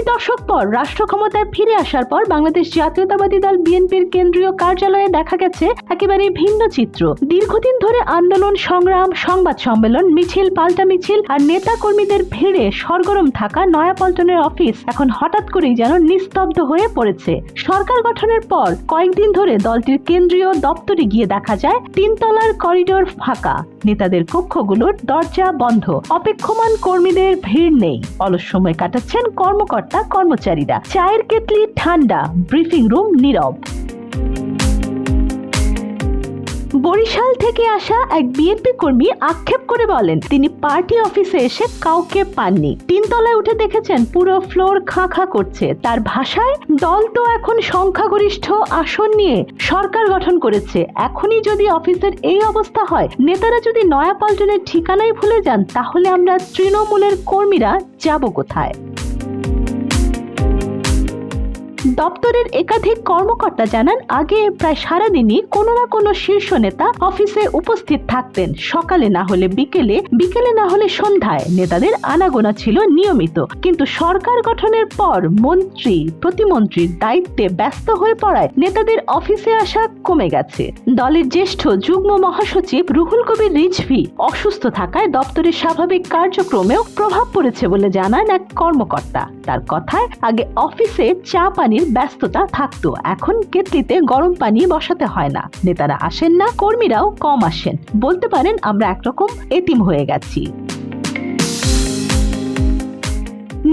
দশক পর রাষ্ট্র ক্ষমতায় ফিরে আসার পর বাংলাদেশ জাতীয়তাবাদী দল বিএনপির কেন্দ্রীয় কার্যালয়ে দেখা গেছে একেবারে ভিন্ন চিত্র। দীর্ঘদিন ধরে আন্দোলন, সংগ্রাম, সংবাদ সম্মেলন, মিছিল, পাল্টা মিছিল আর নেতা কর্মীদের ভিড়ে সরগরম থাকা নয়াপল্টনের অফিস এখন হঠাৎ করেই যেন নিস্তব্ধ হয়ে পড়েছে। সরকার গঠনের পর কয়েকদিন ধরে দলটির কেন্দ্রীয় দপ্তরে গিয়ে দেখা যায় 3 তলার করিডোর ফাঁকা, নেতাদের কক্ষগুলোর দরজা বন্ধ, অপেক্ষমান কর্মীদের ভিড় নেই। অলস সময় কাটাচ্ছেন কর্মকর্তা কর্মচারীরা। চায়ের কেতলি ঠান্ডা, ব্রিফিং রুম নীরব। বরিশাল থেকে আসা এক বিএনপি কর্মী আক্ষেপ করে বলেন, তিনি পার্টি অফিসে এসে কাউকে পাননি। 3 তলায় উঠে দেখেছেন পুরো ফ্লোর খাঁ খাঁ করছে। তার ভাষায়, দল তো এখন সংখ্যাগরিষ্ঠ আসন নিয়ে সরকার গঠন করেছে। এখনই যদি অফিসের এই অবস্থা হয়, নেতারা যদি নয়াপল্টনের ঠিকানাই ভুলে যান, তাহলে আমরা তৃণমূলের কর্মীরা যাব কোথায়? দপ্তরের একাধিক কর্মকর্তা জানান, আগে প্রায় সারাদিনই কোনো না কোনো শীর্ষ নেতা অফিসে উপস্থিত থাকতেন। সকালে না হলে বিকেলে, বিকেলে না হলে সন্ধ্যায় নেতাদের আনাগোনা ছিল নিয়মিত। কিন্তু সরকার গঠনের পর মন্ত্রী, প্রতিমন্ত্রীর দায়িত্বে ব্যস্ত হয়ে পড়ায় নেতাদের অফিসে আসা কমে গেছে। দলের জ্যেষ্ঠ যুগ্ম মহাসচিব রুহুল কবির রিজভী অসুস্থ থাকায় দপ্তরের স্বাভাবিক কার্যক্রমেও প্রভাব পড়েছে বলে জানান এক কর্মকর্তা। তার কথায়, আগে অফিসে চা পানির ব্যস্ততা থাকতো, এখন কেতলিতে গরম পানি বসাতে হয় না। নেতারা আসেন না, কর্মীরাও কম আসেন। বলতে পারেন আমরা একরকম এতিম হয়ে গেছি।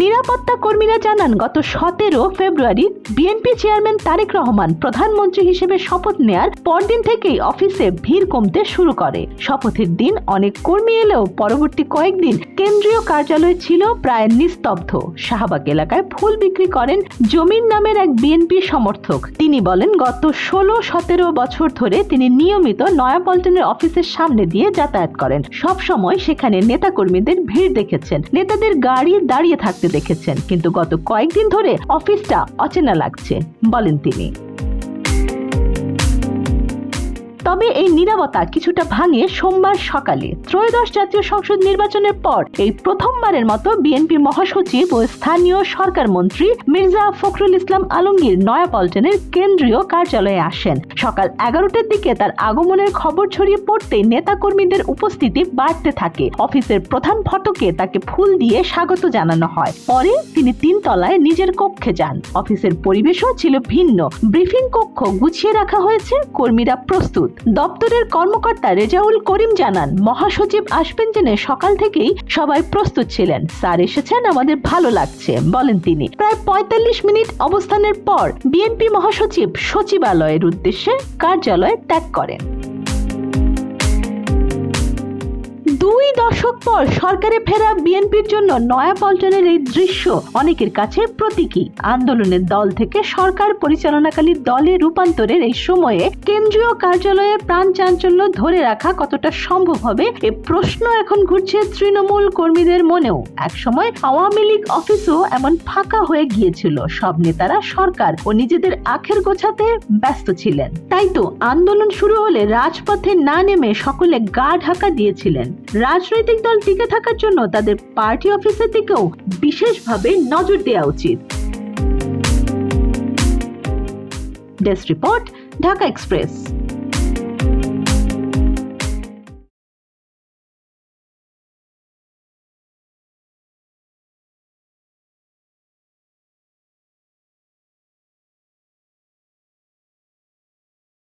নিরাপত্তা কর্মীরা জানান, গত 17 ফেব্রুয়ারি বিএনপি চেয়ারম্যান তারেক রহমান প্রধানমন্ত্রী হিসেবে শপথ নেয়ার পরদিন থেকেই অফিসে ভিড় কমতে শুরু করে। শপথের দিন অনেক কর্মী এলেও পরবর্তী কয়েকদিন কেন্দ্রীয় কার্যালয় ছিল প্রায় নিস্তব্ধ। শাহবাগ এলাকায় ফুল বিক্রি করেন জমির নামের এক বিএনপি সমর্থক। তিনি বলেন, গত 16-17 বছর ধরে তিনি নিয়মিত নয়াপল্টনের অফিসের সামনে দিয়ে যাতায়াত করেন। সব সময় সেখানে নেতা কর্মীদের ভিড় দেখেছেন, নেতাদের গাড়ি দাঁড়িয়ে থাকতে দেখেছেন, কিন্তু গত কয়েকদিন ধরে অফিসটা অচেনা লাগছে বলেন তিনি। তবে এই নীরবতা কিছুটা ভাঙে সোমবার সকালে। ত্রয়োদশ জাতীয় সংসদ নির্বাচনের পর এই প্রথমবারের মতো বিএনপি মহাসচিব ও স্থানীয় সরকার মন্ত্রী মির্জা ফখরুল ইসলাম আলমগীর নয়াপল্টনের কেন্দ্রীয় কার্যালয়ে আসেন। সকাল 11টার দিকে তার আগমনের খবর ছড়িয়ে পড়তেই নেতাকর্মীদের উপস্থিতি বাড়তে থাকে। অফিসের প্রধান ফটকে তাকে ফুল দিয়ে স্বাগত জানানো হয়। পরে তিনি 3 তলায় নিজের কক্ষে যান। অফিসের পরিবেশও ছিল ভিন্ন। ব্রিফিং কক্ষ গুছিয়ে রাখা হয়েছে, কর্মীরা প্রস্তুত। দপ্তরের কর্মকর্তা রেজাউল করিম জানান, মহাসচিব আসবেন জেনে সকাল থেকেই সবাই প্রস্তুত ছিলেন। স্যার এসেছেন, আমাদের ভালো লাগছে বলেন তিনি। প্রায় 45 মিনিট অবস্থানের পর বিএনপি মহাসচিব সচিবালয়ের উদ্দেশ্যে কার্যালয় ত্যাগ করেন। 2 দশক পর সরকারে ফেরা বিএনপির জন্য নয়াপল্টনের এই দৃশ্য অনেকের কাছে প্রতীকী। আন্দোলনের দল থেকে সরকার পরিচালনাকারী দলে রূপান্তরের এই সময়ে কেন্দ্রীয় কার্যালয়ের প্রাণ চাঞ্চল্য ধরে রাখা কতটা সম্ভব হবে, এ প্রশ্ন এখন ঘুরছে তৃণমূল কর্মীদের মনেও। একসময় আওয়ামী লীগ অফিসও এমন ফাঁকা হয়ে গিয়েছিল। সব নেতারা সরকার ও নিজেদের আখের গোছাতে ব্যস্ত ছিলেন। তাই তো আন্দোলন শুরু হলে রাজপথে না নেমে সকলে গা ঢাকা দিয়েছিলেন। রাজনৈতিক দল টিকে থাকার জন্য তাদের পার্টি অফিসের দিকেও বিশেষভাবে নজর দেওয়া উচিত। Desk report, Dhaka express.